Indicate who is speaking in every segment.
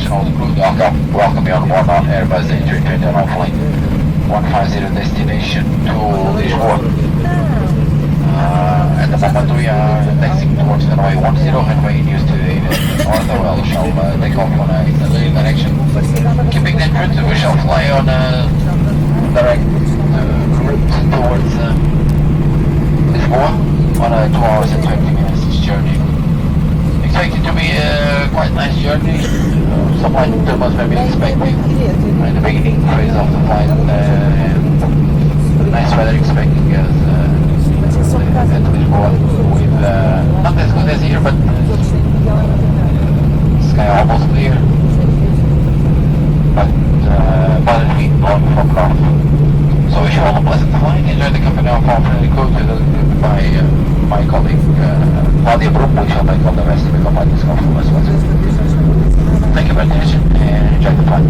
Speaker 1: National crew dock, welcome you on board on Airbus A320 flight 150 destination to Lisboa. At the moment we are taxiing towards the runway 10 and way news to the north of well shall take off on a easterly direction. Keeping that route, we shall fly on a direct route towards Lisboa on a 2 hours and 20 minutes journey. Expected to be a quite nice journey, somewhat turbulence maybe expected in the beginning phase of the flight, nice weather expecting us at Lisboa with not as good as here, but sky almost clear, but moderate wind blowing from north. So wish you all a pleasant flight, enjoy the company of our friendly crew by my colleague Claudia Brum, we shall take all the rest of the company discount from us. Thank you very much and enjoy the flight.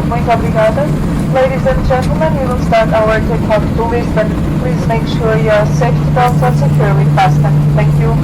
Speaker 2: Muito obrigada. Ladies and gentlemen, we will start our takeoff to Lisbon. Please make sure your safety belts are securely fastened. Thank you.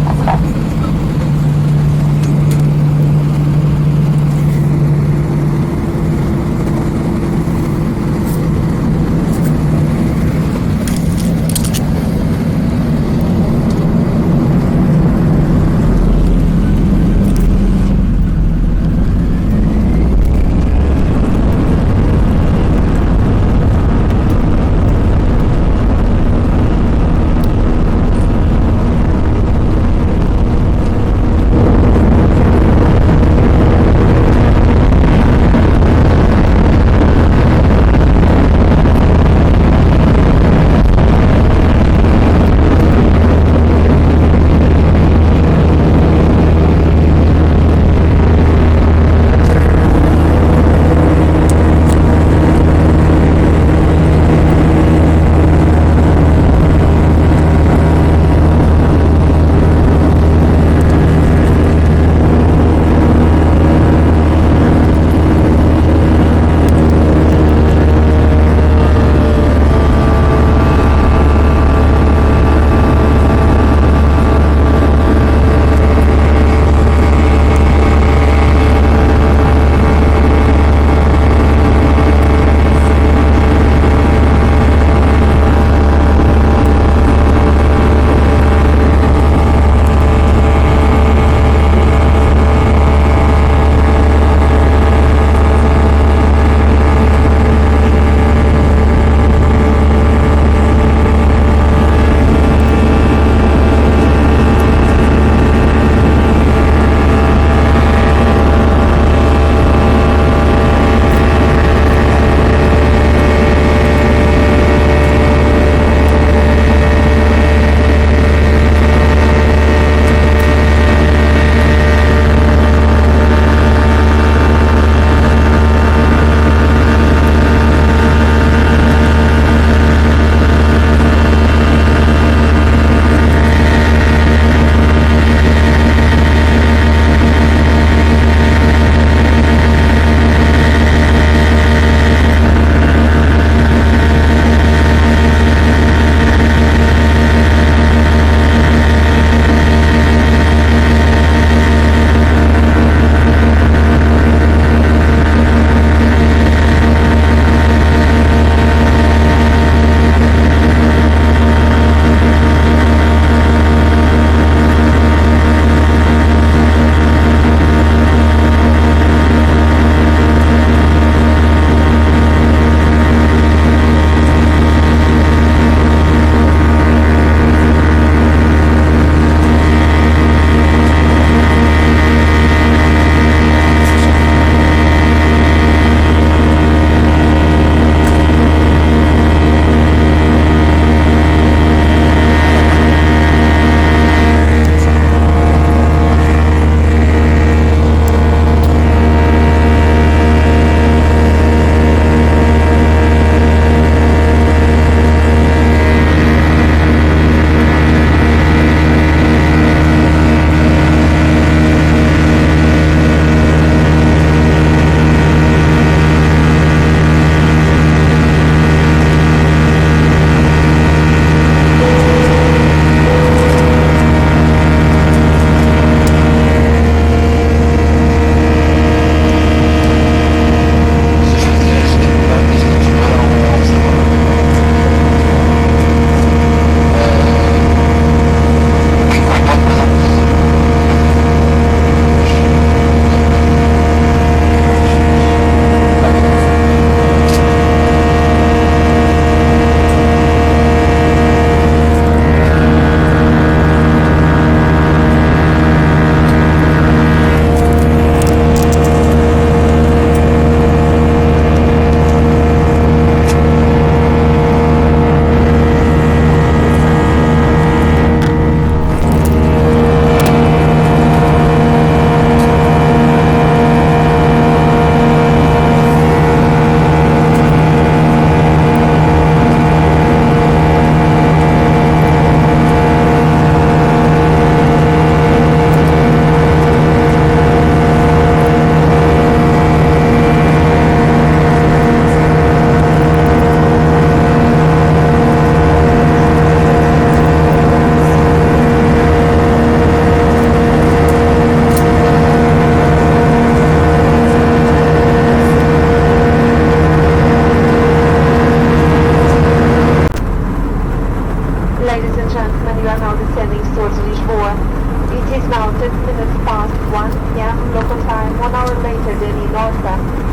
Speaker 2: past 1 p.m. local time, 1 hour later than in Norfolk.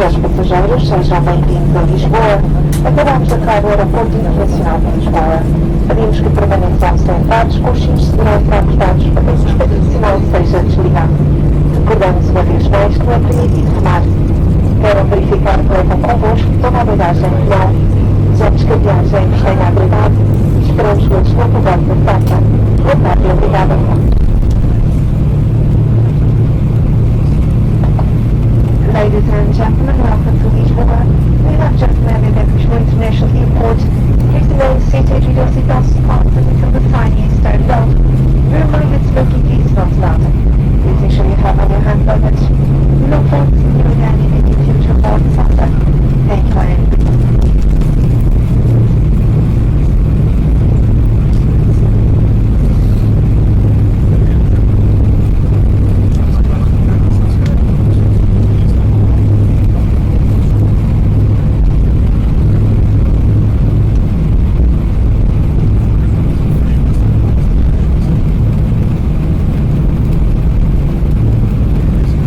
Speaker 2: aos passageiros, sejam bem-vindos a Lisboa. Acabamos de acabar o aeroporto internacional de Lisboa. Pedimos que permaneçam sentados com os cintos de segurança apertados para que o respectivo sinal seja desligado. Recordamos uma vez mais que não é permitido fumar. Querem verificar que levam convosco toda a bagagem? Não. Desejamos que a viagem vos tenha agradado. Esperamos todos no lugar da porta. Boa tarde e obrigada. Ladies and gentlemen, welcome to Lisboa. We have just landed at Lisboa International Airport. Please remain seated with your seatbelts fastened until the sign is turned off. We remind that smoking is not allowed. Please ensure you have on your hand luggage. No phones,